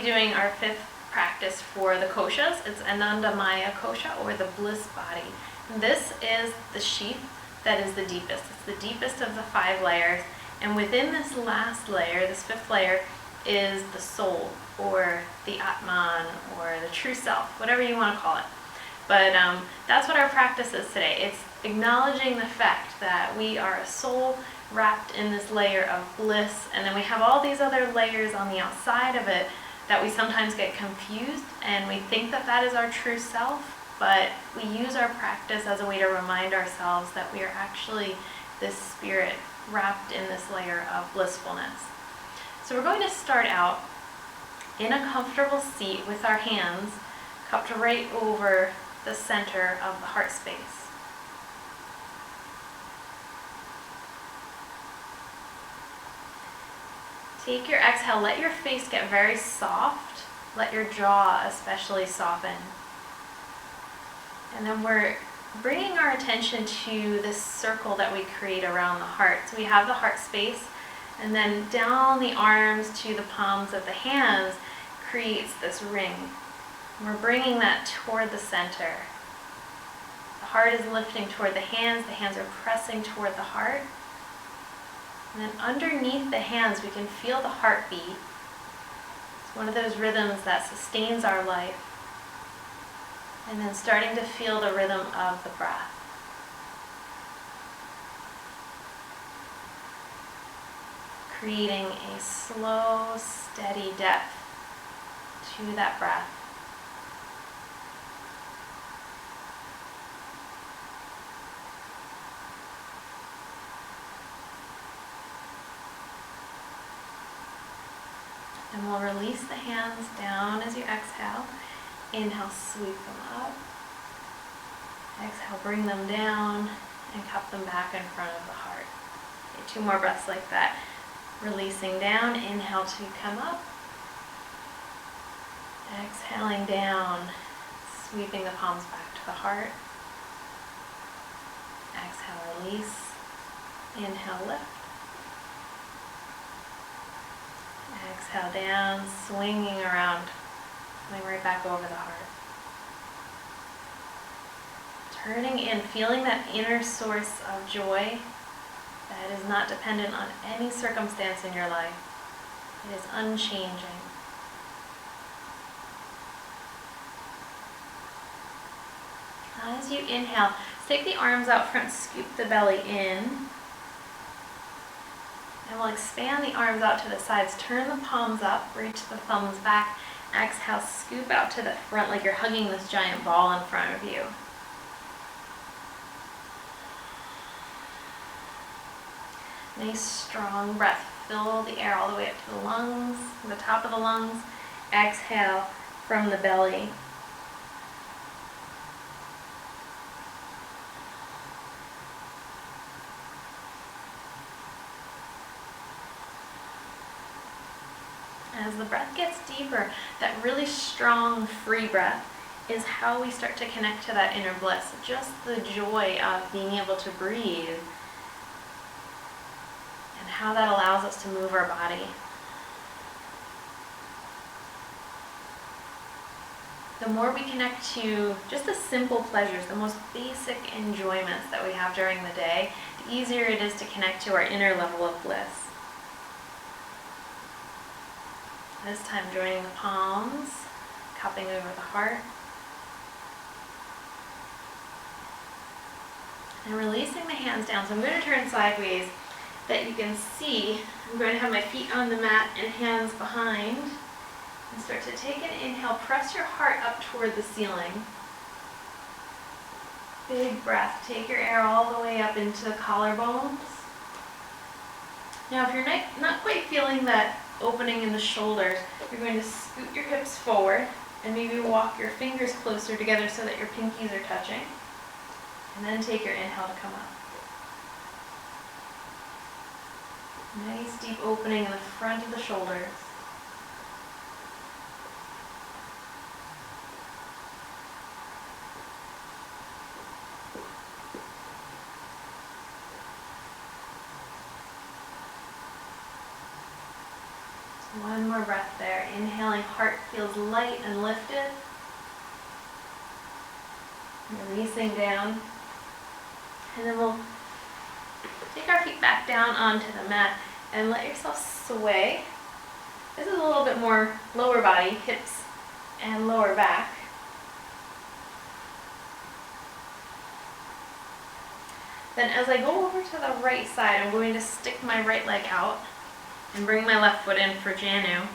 doing our fifth practice for the koshas. It's Anandamaya kosha, or the bliss body. And this is the sheath that is the deepest. It's the deepest of the 5 layers. And within this last layer, this 5th layer, is the soul, or the Atman, or the true self, whatever you want to call it. But that's what our practice is today. It's acknowledging the fact that we are a soul wrapped in this layer of bliss, and then we have all these other layers on the outside of it that we sometimes get confused, and we think that that is our true self, but we use our practice as a way to remind ourselves that we are actually this spirit wrapped in this layer of blissfulness. So we're going to start out in a comfortable seat with our hands cupped right over the center of the heart space. Take your exhale, let your face get very soft, let your jaw especially soften. And then we're bringing our attention to this circle that we create around the heart. So we have the heart space, and then down the arms to the palms of the hands creates this ring. And we're bringing that toward the center. The heart is lifting toward the hands are pressing toward the heart. And then underneath the hands, we can feel the heartbeat. It's one of those rhythms that sustains our life. And then starting to feel the rhythm of the breath. Creating a slow, steady depth to that breath. And we'll release the hands down as you exhale. Inhale, sweep them up. Exhale, bring them down and cup them back in front of the heart. Okay, 2 more breaths like that. Releasing down, inhale to come up. Exhaling down, sweeping the palms back to the heart. Exhale, release. Inhale, lift. Exhale down, swinging around, coming right back over the heart. Turning in, feeling that inner source of joy that is not dependent on any circumstance in your life. It is unchanging. As you inhale, take the arms out front, scoop the belly in. And we'll expand the arms out to the sides. Turn the palms up, reach the thumbs back. Exhale, scoop out to the front like you're hugging this giant ball in front of you. Nice strong breath. Fill the air all the way up to the lungs, the top of the lungs. Exhale from the belly. As the breath gets deeper, that really strong free breath is how we start to connect to that inner bliss. Just the joy of being able to breathe and how that allows us to move our body. The more we connect to just the simple pleasures, the most basic enjoyments that we have during the day, the easier it is to connect to our inner level of bliss. This time joining the palms, cupping over the heart. And releasing the hands down. So I'm going to turn sideways that you can see. I'm going to have my feet on the mat and hands behind. And start to take an inhale. Press your heart up toward the ceiling. Big breath. Take your air all the way up into the collarbones. Now if you're not quite feeling that opening in the shoulders, you're going to scoot your hips forward and maybe walk your fingers closer together so that your pinkies are touching. And then take your inhale to come up. Nice deep opening in the front of the shoulders. One more breath there. Inhaling, heart feels light and lifted. Releasing down. And then we'll take our feet back down onto the mat and let yourself sway. This is a little bit more lower body, hips and lower back. Then as I go over to the right side, I'm going to stick my right leg out and bring my left foot in for Janu.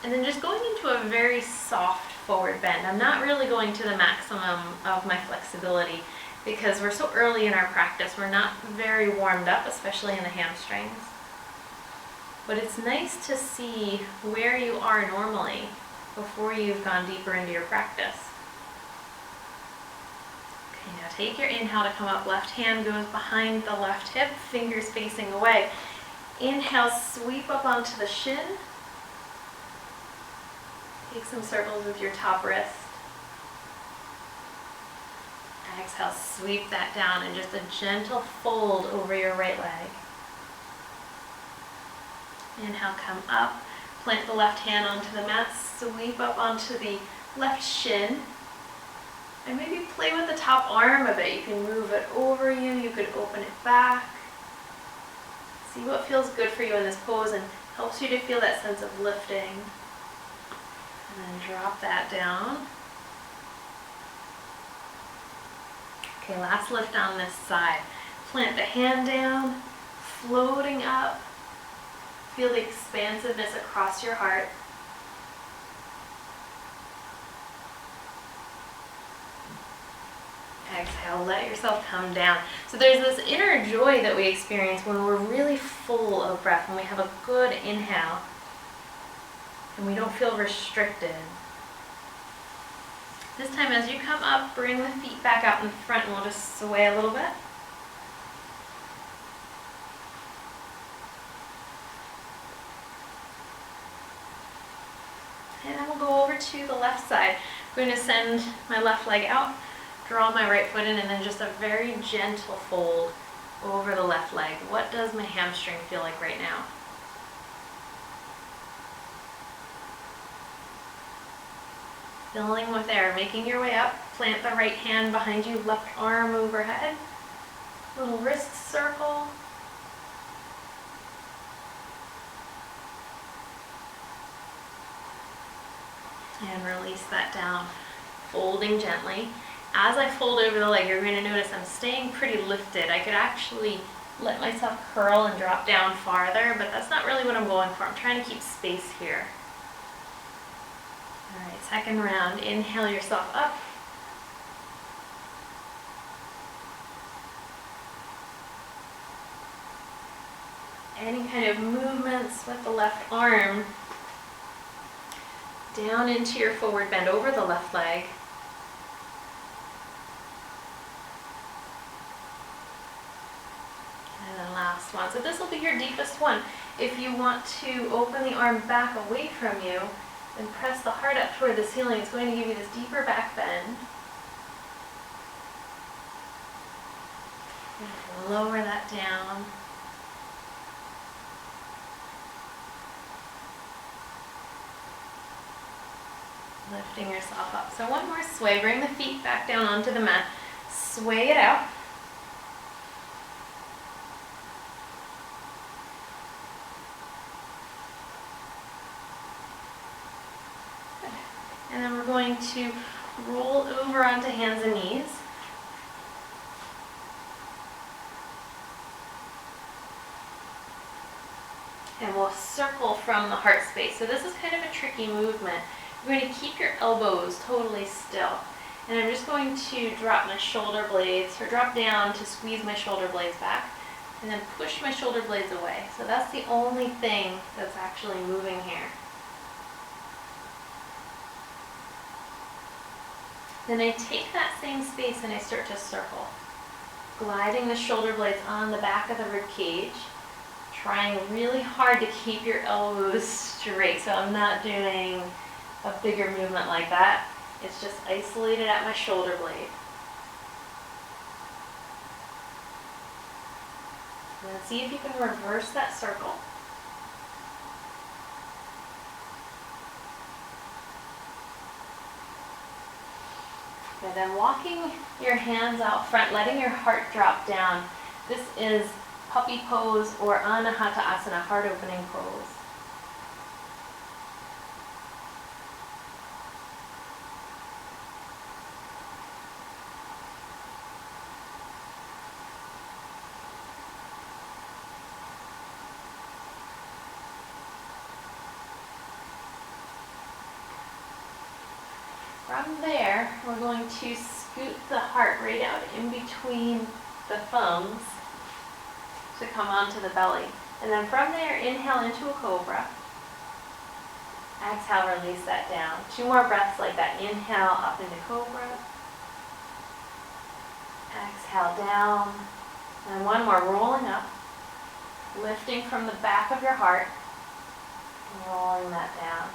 And then just going into a very soft forward bend. I'm not really going to the maximum of my flexibility because we're so early in our practice. We're not very warmed up, especially in the hamstrings. But it's nice to see where you are normally before you've gone deeper into your practice. Okay, now take your inhale to come up. Left hand goes behind the left hip, fingers facing away. Inhale, sweep up onto the shin. Take some circles with your top wrist. Exhale, sweep that down and just a gentle fold over your right leg. Inhale, come up. Plant the left hand onto the mat. Sweep up onto the left shin. And maybe play with the top arm a bit. You can move it over you. You could open it back. See what feels good for you in this pose and helps you to feel that sense of lifting. And then drop that down. Okay, last lift on this side. Plant the hand down, floating up. Feel the expansiveness across your heart. Exhale, let yourself come down. So there's this inner joy that we experience when we're really full of breath, when we have a good inhale and we don't feel restricted. This time as you come up, bring the feet back out in front and we'll just sway a little bit. And then we'll go over to the left side. I'm going to send my left leg out, draw my right foot in, and then just a very gentle fold over the left leg. What does my hamstring feel like right now? Filling with air, making your way up. Plant the right hand behind you, left arm overhead. Little wrist circle. And release that down, folding gently. As I fold over the leg, you're going to notice I'm staying pretty lifted. I could actually let myself curl and drop down farther, but that's not really what I'm going for. I'm trying to keep space here. All right, second round. Inhale yourself up. Any kind of movements with the left arm down into your forward bend over the left leg. And then last one. So this will be your deepest one. If you want to open the arm back away from you, then press the heart up toward the ceiling. It's going to give you this deeper back bend. And lower that down. Lifting yourself up. So one more sway. Bring the feet back down onto the mat. Sway it out. Good. And then we're going to roll over onto hands and knees. And we'll circle from the heart space. So this is kind of a tricky movement. You're going to keep your elbows totally still. And I'm just going to drop my shoulder blades, or drop down to squeeze my shoulder blades back, and then push my shoulder blades away. So that's the only thing that's actually moving here. Then I take that same space and I start to circle, gliding the shoulder blades on the back of the rib cage, trying really hard to keep your elbows straight. So I'm not doing a bigger movement like that. It's just isolated at my shoulder blade. And then see if you can reverse that circle. And then walking your hands out front, letting your heart drop down. This is puppy pose or anahata asana, heart opening pose. From there, we're going to scoot the heart right out in between the thumbs to come onto the belly. And then from there, inhale into a cobra. Exhale, release that down. 2 more breaths like that. Inhale, up into cobra. Exhale, down. And 1 more, rolling up. Lifting from the back of your heart. Rolling that down.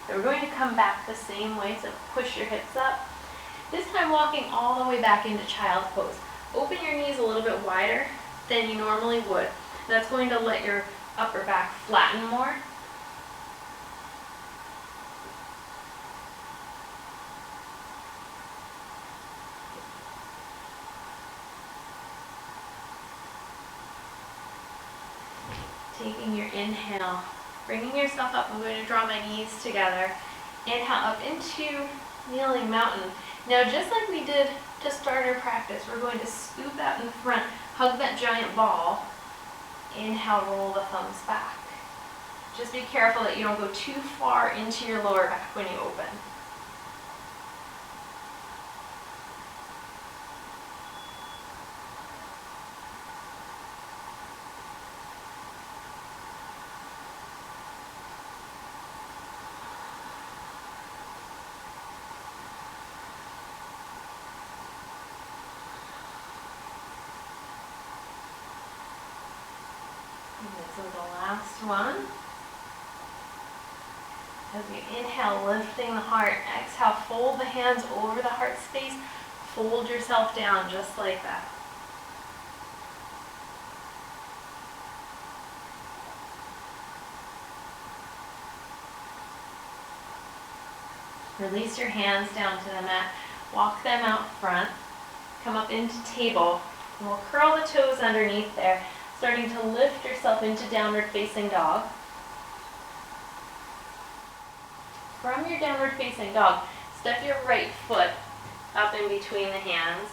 So we're going to come back the same way, so push your hips up. This time walking all the way back into child pose. Open your knees a little bit wider than you normally would. That's going to let your upper back flatten more. Taking your inhale, bringing yourself up. I'm going to draw my knees together. Inhale up into kneeling mountain. Now, just like we did to start our practice, we're going to scoop out in front, hug that giant ball. Inhale, roll the thumbs back. Just be careful that you don't go too far into your lower back when you open. This is the last one. As you inhale, lifting the heart. Exhale, fold the hands over the heart space. Fold yourself down just like that. Release your hands down to the mat. Walk them out front. Come up into table. And we'll curl the toes underneath there. Starting to lift yourself into downward facing dog. From your downward facing dog, step your right foot up in between the hands.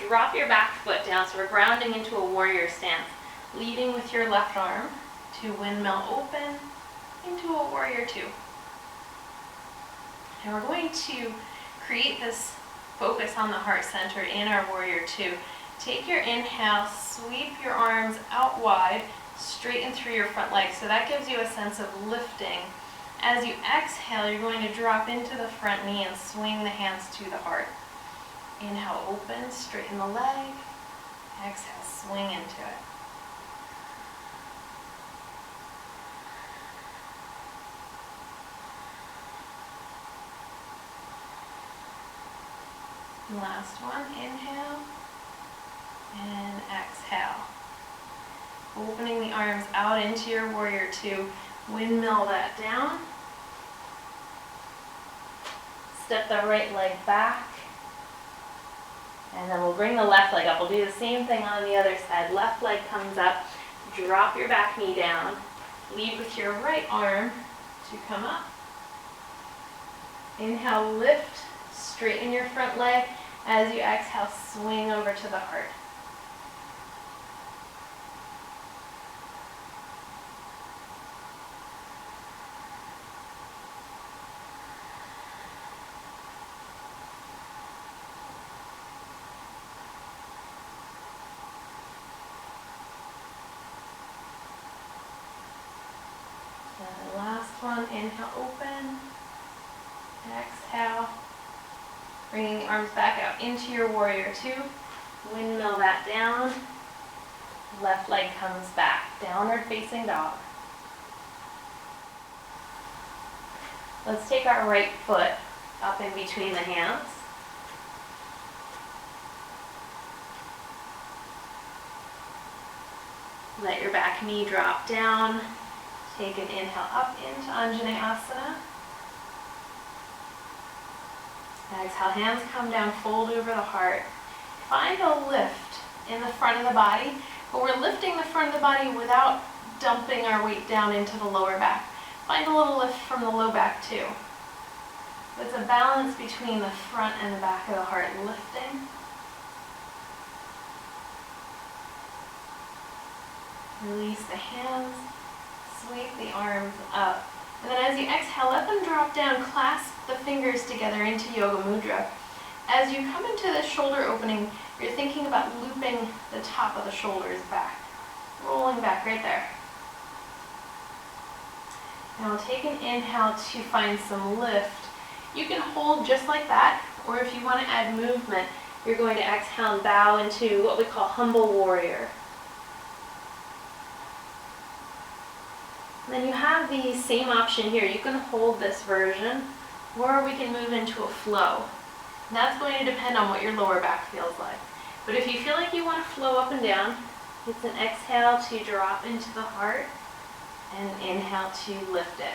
Drop your back foot down, so we're grounding into a warrior stance. Leading with your left arm to windmill open into a warrior 2. And we're going to create this focus on the heart center in our warrior 2. Take your inhale, sweep your arms out wide, straighten through your front legs. So that gives you a sense of lifting. As you exhale, you're going to drop into the front knee and swing the hands to the heart. Inhale, open, straighten the leg. Exhale, swing into it. Last one, inhale. And exhale. Opening the arms out into your warrior 2. Windmill that down. Step the right leg back. And then we'll bring the left leg up. We'll do the same thing on the other side. Left leg comes up. Drop your back knee down. Lead with your right arm to come up. Inhale, lift. Straighten your front leg. As you exhale, swing over to the heart. And the last one, inhale, open. Exhale. Bringing the arms back out into your warrior 2. Windmill that down. Left leg comes back. Downward facing dog. Let's take our right foot up in between the hands. Let your back knee drop down. Take an inhale up into Ananadamaya. Exhale, hands come down, fold over the heart. Find a lift in the front of the body, but we're lifting the front of the body without dumping our weight down into the lower back. Find a little lift from the low back too. It's a balance between the front and the back of the heart lifting. Release the hands, sweep the arms up. And then as you exhale, let them drop down, clasp the fingers together into Yoga Mudra. As you come into the shoulder opening, you're thinking about looping the top of the shoulders back, rolling back right there. Now we'll take an inhale to find some lift. You can hold just like that, or if you want to add movement, you're going to exhale and bow into what we call humble warrior. Then you have the same option here. You can hold this version, or we can move into a flow. And that's going to depend on what your lower back feels like. But if you feel like you want to flow up and down, it's an exhale to drop into the heart, and an inhale to lift it.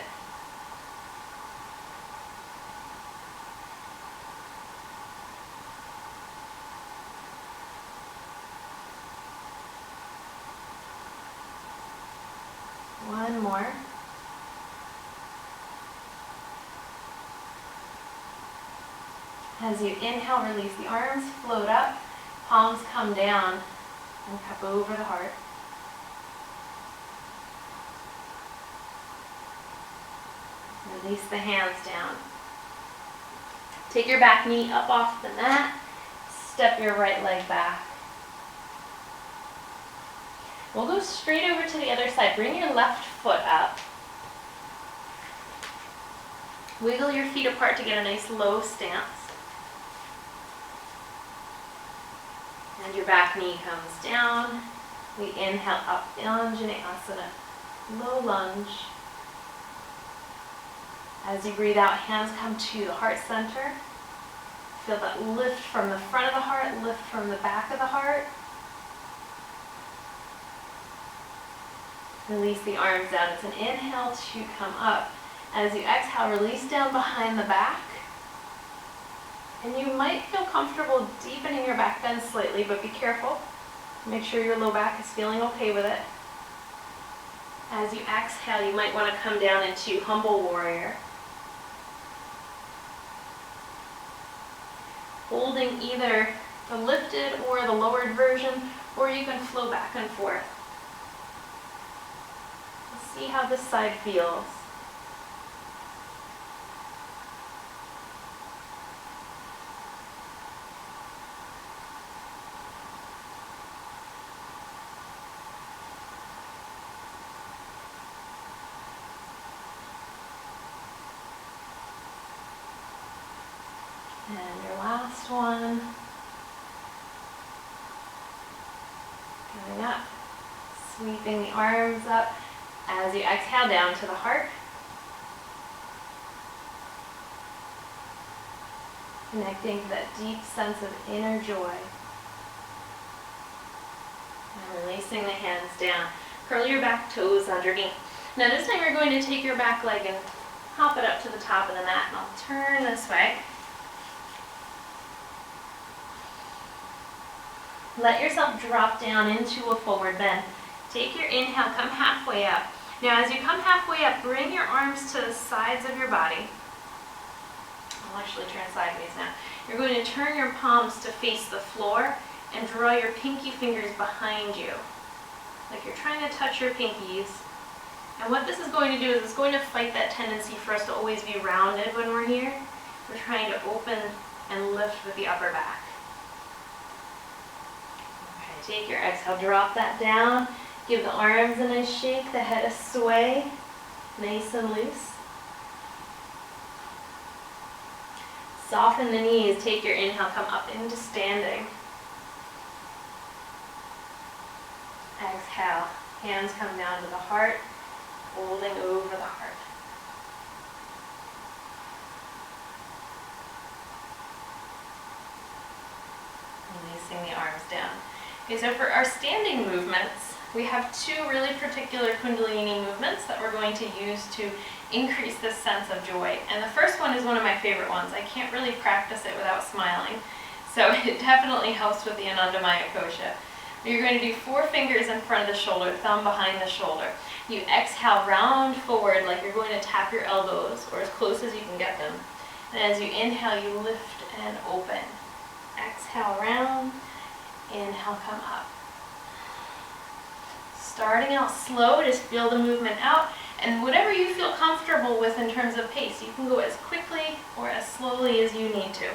One more. As you inhale, release the arms, float up, palms come down, and cup over the heart. Release the hands down. Take your back knee up off the mat, step your right leg back. We'll go straight over to the other side. Bring your left foot up. Wiggle your feet apart to get a nice low stance. And your back knee comes down. We inhale up, asana, low lunge. As you breathe out, hands come to the heart center. Feel that lift from the front of the heart, lift from the back of the heart. Release the arms down. It's an inhale to come up. As you exhale, release down behind the back. And you might feel comfortable deepening your back bend slightly, but be careful. Make sure your low back is feeling okay with it. As you exhale, you might want to come down into humble warrior. Holding either the lifted or the lowered version, or you can flow back and forth. See how this side feels. And your last one. Coming up, sweeping the arms up. As you exhale down to the heart, connecting to that deep sense of inner joy. And releasing the hands down. Curl your back toes underneath. Now this time you're going to take your back leg and hop it up to the top of the mat. And I'll turn this way. Let yourself drop down into a forward bend. Take your inhale, come halfway up. Now as you come halfway up, bring your arms to the sides of your body. I'll actually turn sideways now. You're going to turn your palms to face the floor and draw your pinky fingers behind you. Like you're trying to touch your pinkies. And what this is going to do is it's going to fight that tendency for us to always be rounded when we're here. We're trying to open and lift with the upper back. Okay, take your exhale, drop that down. Give the arms a nice shake, the head a sway, nice and loose. Soften the knees, take your inhale, come up into standing. Exhale, hands come down to the heart, holding over the heart. Releasing the arms down. Okay, so for our standing movements, we have two really particular Kundalini movements that we're going to use to increase this sense of joy. And the first one is one of my favorite ones. I can't really practice it without smiling. So it definitely helps with the Anandamaya Kosha. You're going to do 4 fingers in front of the shoulder, thumb behind the shoulder. You exhale, round forward like you're going to tap your elbows, or as close as you can get them. And as you inhale, you lift and open. Exhale, round. Inhale, come up. Starting out slow, just feel the movement out. And whatever you feel comfortable with in terms of pace, you can go as quickly or as slowly as you need to.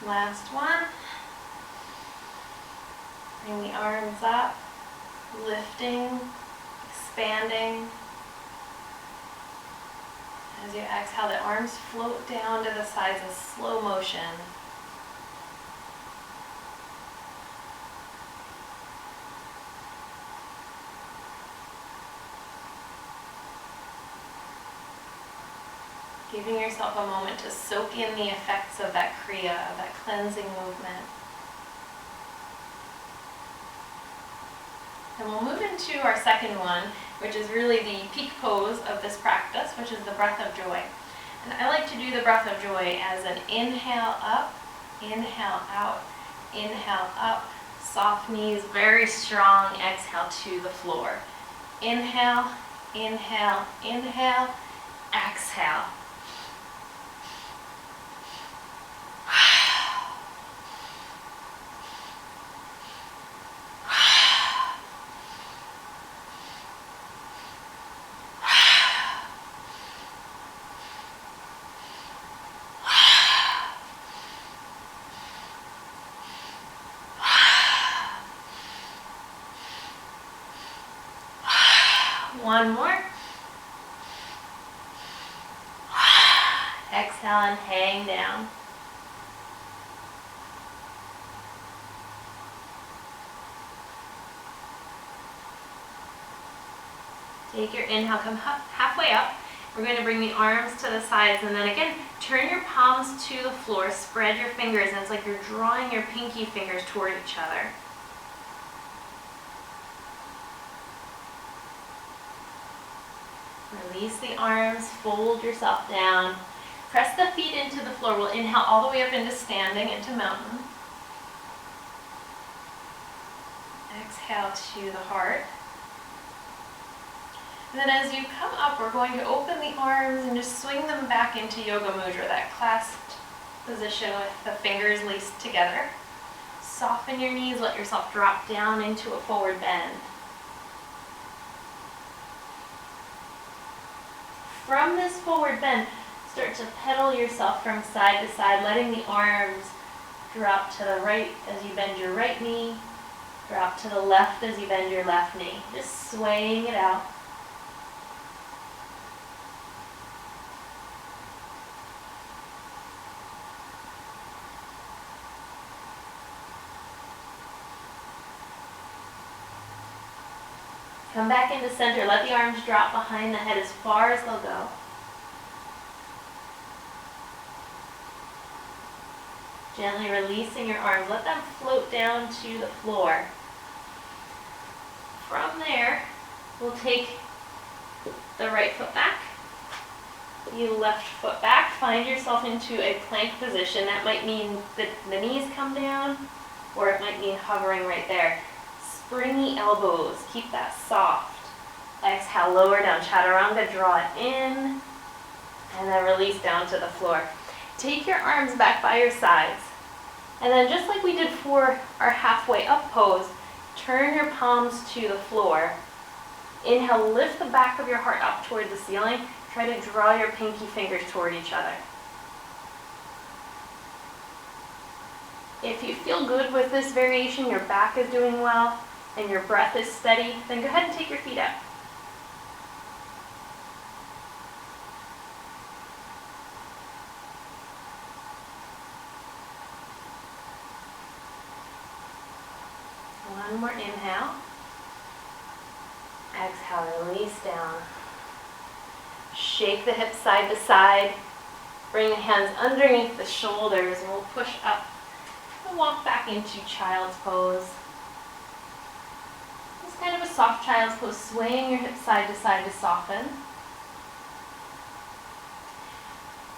Last one. Bring the arms up, lifting, expanding. As you exhale, the arms float down to the sides in slow motion. Giving yourself a moment to soak in the effects of that kriya, of that cleansing movement. And we'll move into our second one, which is really the peak pose of this practice, which is the breath of joy. And I like to do the breath of joy as an inhale up, inhale out, inhale up, soft knees, very strong exhale to the floor. Inhale, inhale, inhale, exhale. One more. Exhale and hang down. Take your inhale, come halfway up. We're going to bring the arms to the sides, and then again, turn your palms to the floor, spread your fingers, and it's like you're drawing your pinky fingers toward each other. Release the arms, fold yourself down. Press the feet into the floor. We'll inhale all the way up into standing, into mountain. Exhale to the heart. And then as you come up, we're going to open the arms and just swing them back into Yoga Mudra, that clasped position with the fingers laced together. Soften your knees, let yourself drop down into a forward bend. From this forward bend, start to pedal yourself from side to side, letting the arms drop to the right as you bend your right knee, drop to the left as you bend your left knee, just swaying it out. Come back into center. Let the arms drop behind the head as far as they'll go. Gently releasing your arms. Let them float down to the floor. From there, we'll take the right foot back, the left foot back. Find yourself into a plank position. That might mean that the knees come down, or it might mean hovering right there. Springy elbows, keep that soft. Exhale, lower down, chaturanga, draw it in, and then release down to the floor. Take your arms back by your sides, and then just like we did for our halfway up pose, turn your palms to the floor. Inhale, lift the back of your heart up toward the ceiling. Try to draw your pinky fingers toward each other. If you feel good with this variation, your back is doing well, and your breath is steady, then go ahead and take your feet up. One more inhale. Exhale, release down. Shake the hips side to side. Bring the hands underneath the shoulders and we'll push up and walk back into child's pose. It's kind of a soft child's pose, swaying your hips side to soften.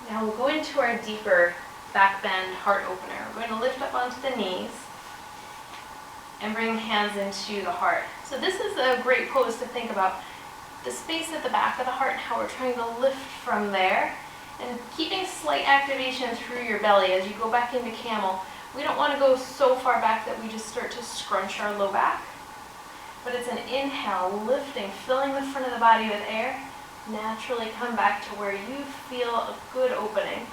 Now we'll go into our deeper back bend heart opener. We're going to lift up onto the knees and bring the hands into the heart. So this is a great pose to think about the space at the back of the heart and how we're trying to lift from there and keeping slight activation through your belly as you go back into camel. We don't want to go so far back that we just start to scrunch our low back, but it's an inhale, lifting, filling the front of the body with air. Naturally come back to where you feel a good opening.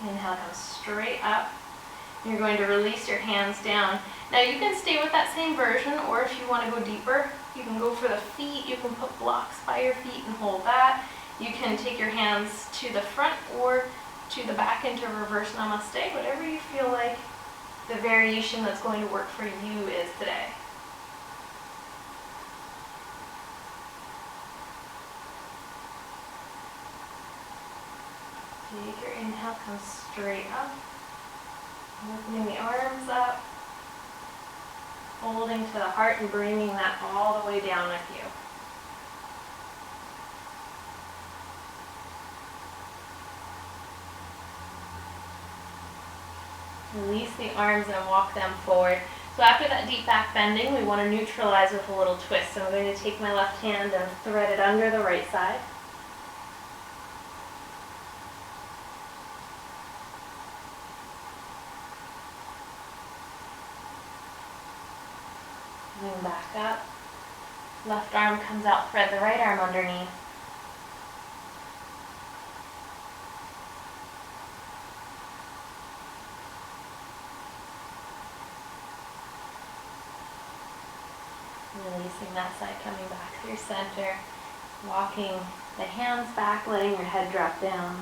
Inhale, come straight up. You're going to release your hands down. Now you can stay with that same version, or if you want to go deeper, you can go for the feet. You can put blocks by your feet and hold that. You can take your hands to the front or to the back into reverse namaste, whatever you feel like the variation that's going to work for you is today. Take your inhale, come straight up. Opening the arms up. Holding to the heart and bringing that all the way down with you. Release the arms and walk them forward. So after that deep back bending, we want to neutralize with a little twist. So I'm going to take my left hand and thread it under the right side. Coming back up. Left arm comes out, thread the right arm underneath. Releasing that side, coming back to your center. Walking the hands back, letting your head drop down.